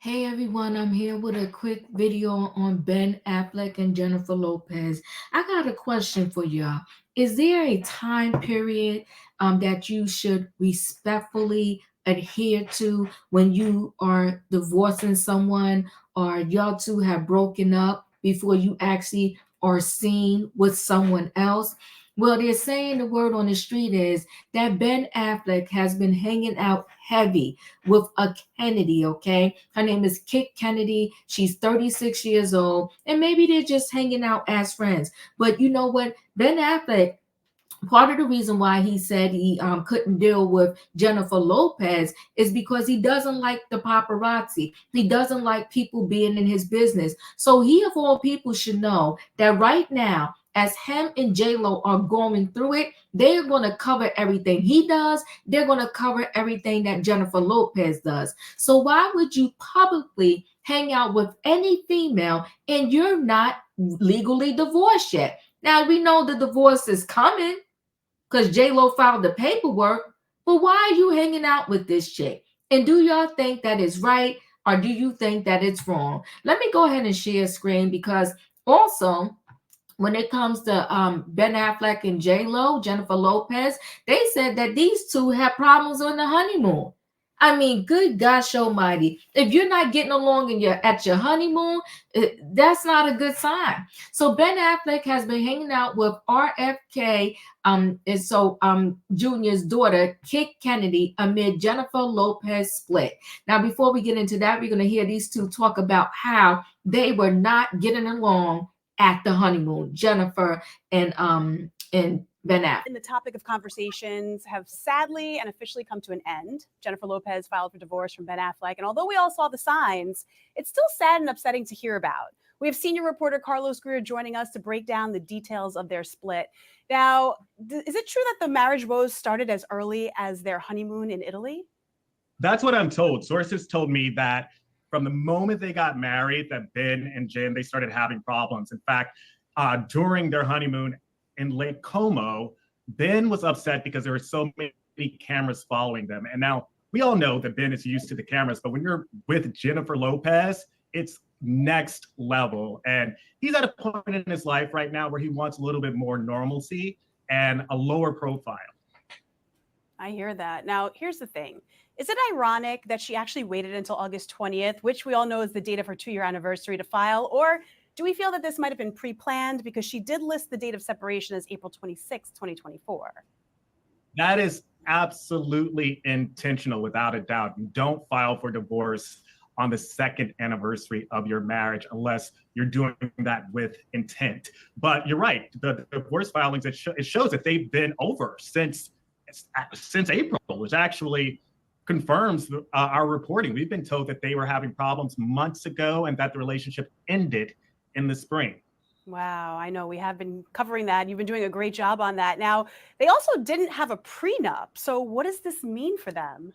Hey everyone, I'm here with a quick video on Ben Affleck and Jennifer Lopez. I got a question for y'all. Is there a time period that you should respectfully adhere to when you are divorcing someone or y'all two have broken up before you actually are seen with someone else? Well, they're saying the word on the street is that Ben Affleck has been hanging out heavy with a Kennedy, okay? Her name is Kit Kennedy. She's 36 years old, and maybe they're just hanging out as friends. But you know what? Ben Affleck, part of the reason why he said he couldn't deal with Jennifer Lopez is because he doesn't like the paparazzi. He doesn't like people being in his business. So he, of all people, should know that right now, as him and J.Lo are going through it, they're going to cover everything he does. They're going to cover everything that Jennifer Lopez does. So why would you publicly hang out with any female and you're not legally divorced yet? Now we know the divorce is coming because J Lo filed the paperwork. But why are you hanging out with this chick? And do y'all think that is right, or do you think that it's wrong? Let me go ahead and share screen because also when it comes to Ben Affleck and J Lo, Jennifer Lopez, they said that these two had problems on the honeymoon. I mean, good gosh almighty. If you're not getting along and you're at your honeymoon, that's not a good sign. So Ben Affleck has been hanging out with RFK Jr.'s daughter, Kit Kennedy, amid Jennifer Lopez split. Now, before we get into that, we're going to hear these two talk about how they were not getting along at the honeymoon, Jennifer and Ben Affleck. And the topic of conversations have sadly and officially come to an end. Jennifer Lopez filed for divorce from Ben Affleck, and although we all saw the signs, it's still sad and upsetting to hear about. We have senior reporter Carlos Greer joining us to break down the details of their split. Now, is it true that the marriage woes started as early as their honeymoon in Italy? That's what I'm told. Sources told me that from the moment they got married, that Ben and Jen, they started having problems. In fact, during their honeymoon in Lake Como, Ben was upset because there were so many cameras following them. And now we all know that Ben is used to the cameras, but when you're with Jennifer Lopez, it's next level. And he's at a point in his life right now where he wants a little bit more normalcy and a lower profile. I hear that. Now, here's the thing. Is it ironic that she actually waited until August 20th, which we all know is the date of her 2-year anniversary, to file? Or do we feel that this might have been pre-planned because she did list the date of separation as April 26, 2024? That is absolutely intentional, without a doubt. You don't file for divorce on the second anniversary of your marriage unless you're doing that with intent. But you're right. The divorce filings, it shows that they've been over since April, which actually confirms our reporting. We've been told that they were having problems months ago and that the relationship ended in the spring. Wow, I know we have been covering that. You've been doing a great job on that. Now, they also didn't have a prenup. So what does this mean for them?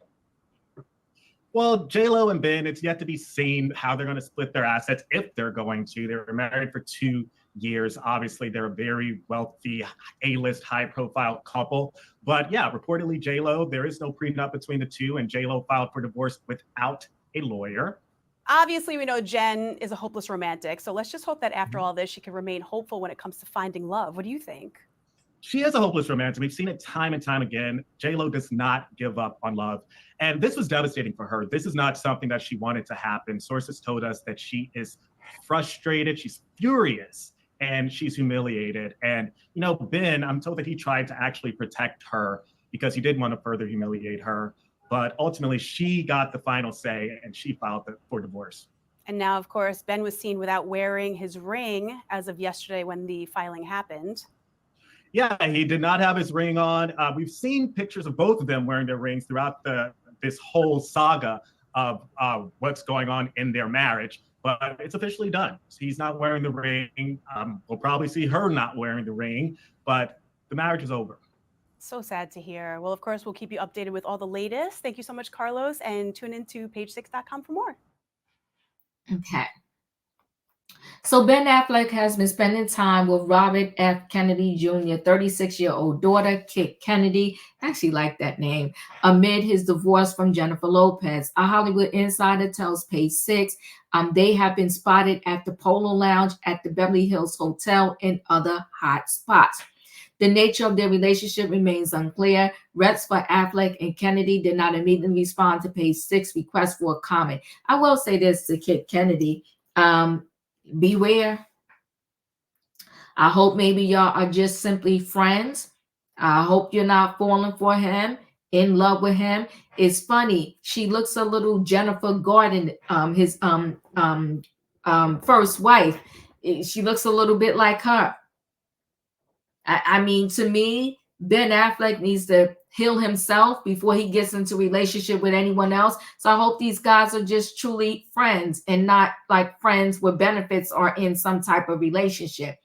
Well, J.Lo and Ben, it's yet to be seen how they're going to split their assets, if they're going to. They were married for 2 years. Obviously, they're a very wealthy, A-list, high-profile couple. But yeah, reportedly, J.Lo, there is no prenup between the two, and J.Lo filed for divorce without a lawyer. Obviously, we know Jen is a hopeless romantic. So let's just hope that after all this, she can remain hopeful when it comes to finding love. What do you think? She is a hopeless romantic. We've seen it time and time again. J.Lo does not give up on love. And this was devastating for her. This is not something that she wanted to happen. Sources told us that she is frustrated, she's furious, and she's humiliated. And, you know, Ben, I'm told that he tried to actually protect her because he didn't want to further humiliate her. But ultimately, she got the final say and she filed for divorce. And now, of course, Ben was seen without wearing his ring as of yesterday when the filing happened. Yeah, he did not have his ring on. We've seen pictures of both of them wearing their rings throughout this whole saga of what's going on in their marriage. But it's officially done. He's not wearing the ring. We'll probably see her not wearing the ring, but the marriage is over. So sad to hear. Well, of course, we'll keep you updated with all the latest. Thank you so much, Carlos, and tune into page6.com for more. Okay. So Ben Affleck has been spending time with Robert F. Kennedy Jr., 36-year-old daughter, Kit Kennedy. I actually like that name. Amid his divorce from Jennifer Lopez. A Hollywood insider tells Page Six they have been spotted at the Polo Lounge at the Beverly Hills Hotel and other hot spots. The nature of their relationship remains unclear. Reps for Affleck and Kennedy did not immediately respond to Page Six request for a comment. I will say this to Kit Kennedy. Beware. I hope maybe y'all are just simply friends. I hope you're not falling for him, in love with him. It's funny. She looks a little Jennifer Garden, his first wife. She looks a little bit like her. I mean, to me, Ben Affleck needs to heal himself before he gets into relationship with anyone else. So I hope these guys are just truly friends and not like friends with benefits or in some type of relationship.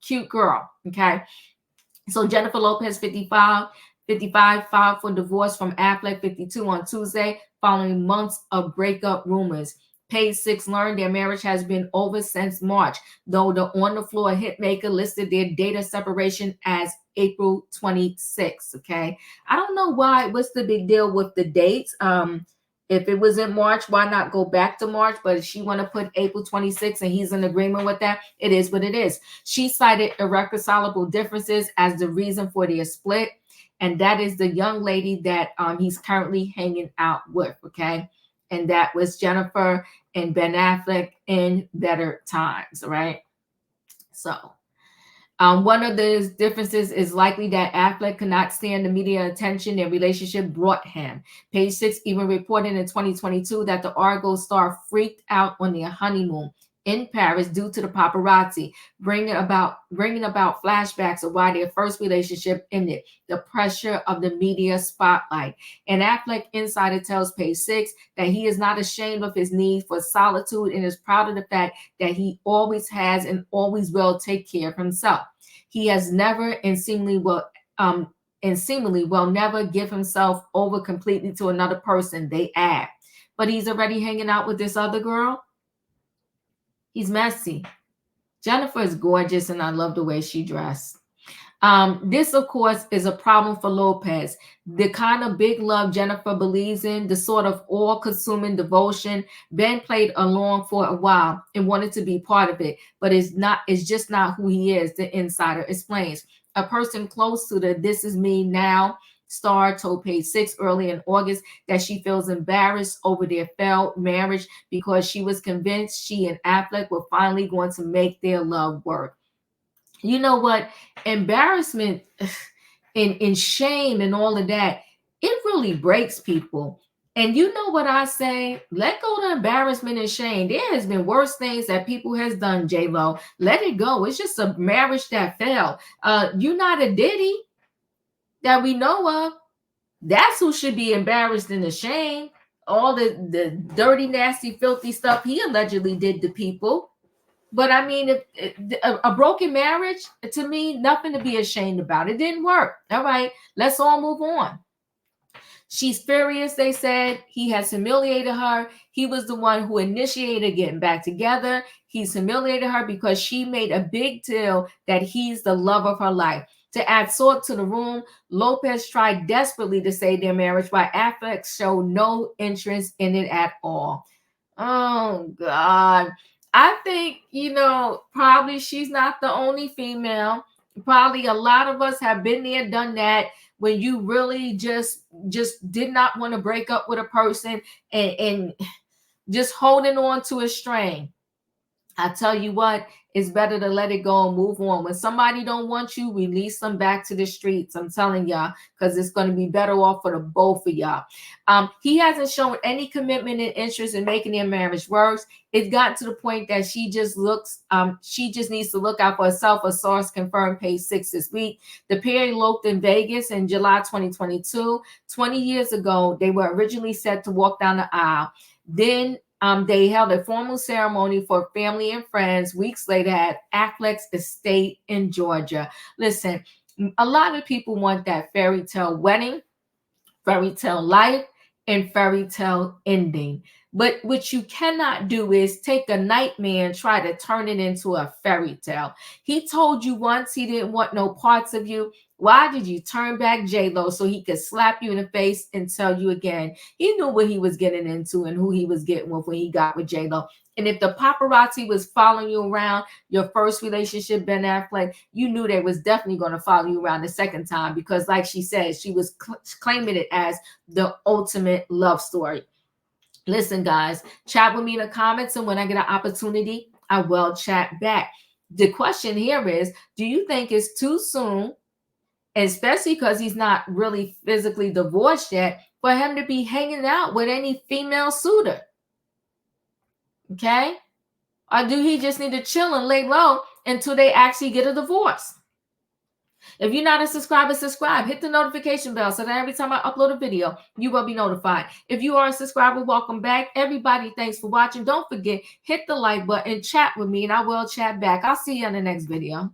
Cute girl. Okay. So Jennifer Lopez, 55, filed for divorce from Affleck, 52, on Tuesday, following months of breakup rumors. Page Six learned their marriage has been over since March, though the on-the-floor hitmaker listed their date of separation as April 26th. Okay, I don't know why. What's the big deal with the dates? If it was in March, why not go back to March? But if she want to put April 26th and he's in agreement with that, it is what it is. She cited irreconcilable differences as the reason for their split, and that is the young lady that he's currently hanging out with. Okay, and that was Jennifer and Ben Affleck in better times, right? So one of the differences is likely that Affleck could not stand the media attention their relationship brought him. Page Six even reported in 2022 that the Argo star freaked out on their honeymoon in Paris due to the paparazzi, bringing about flashbacks of why their first relationship ended, the pressure of the media spotlight. And Affleck insider tells Page Six that he is not ashamed of his need for solitude and is proud of the fact that he always has and always will take care of himself. He has never and seemingly will never give himself over completely to another person, they add. But he's already hanging out with this other girl. He's messy. Jennifer is gorgeous, and I love the way she dressed. This, of course, is a problem for Lopez. The kind of big love Jennifer believes in, the sort of all-consuming devotion. Ben played along for a while and wanted to be part of it, but it's just not who he is, the insider explains. A person close to the This Is Me Now star told Page Six early in August that she feels embarrassed over their failed marriage because she was convinced she and Affleck were finally going to make their love work. You know what? Embarrassment and shame and all of that, it really breaks people. And you know what I say? Let go of embarrassment and shame. There has been worse things that people has done, J.Lo. Let it go. It's just a marriage that failed. You're not a Diddy that we know of. That's who should be embarrassed and ashamed. All the dirty, nasty, filthy stuff he allegedly did to people. But I mean, a broken marriage, to me, nothing to be ashamed about. It didn't work. All right, let's all move on. She's furious, they said. He has humiliated her. He was the one who initiated getting back together. He's humiliated her because she made a big deal that he's the love of her life. To add salt to the room, Lopez tried desperately to save their marriage while Affleck showed no interest in it at all. Oh, God. I think, probably she's not the only female. Probably a lot of us have been there, done that, when you really just did not want to break up with a person and just holding on to a string. I tell you what, it's better to let it go and move on. When somebody don't want you, release them back to the streets. I'm telling y'all, because it's going to be better off for the both of y'all. He hasn't shown any commitment and interest in making their marriage work. It's gotten to the point that she just needs to look out for herself. A source confirmed Page Six this week. The pair eloped in Vegas in July 2022. 20 years ago, they were originally set to walk down the aisle. Then they held a formal ceremony for family and friends weeks later at Affleck's estate in Georgia. Listen, a lot of people want that fairy tale wedding, fairy tale life, and fairy tale ending. But what you cannot do is take a nightmare and try to turn it into a fairy tale. He told you once he didn't want no parts of you. Why did you turn back J.Lo so he could slap you in the face and tell you again? He knew what he was getting into and who he was getting with when he got with J.Lo. And if the paparazzi was following you around your first relationship, Ben Affleck, you knew they was definitely going to follow you around the second time because, like she said, she was claiming it as the ultimate love story. Listen, guys, chat with me in the comments, and when I get an opportunity, I will chat back. The question here is, do you think it's too soon, especially because he's not really physically divorced yet, for him to be hanging out with any female suitor? Okay? Or do he just need to chill and lay low until they actually get a divorce? If you're not a subscriber, subscribe. Hit the notification bell so that every time I upload a video, you will be notified. If you are a subscriber, welcome back. Everybody, thanks for watching. Don't forget, hit the like button, chat with me, and I will chat back. I'll see you in the next video.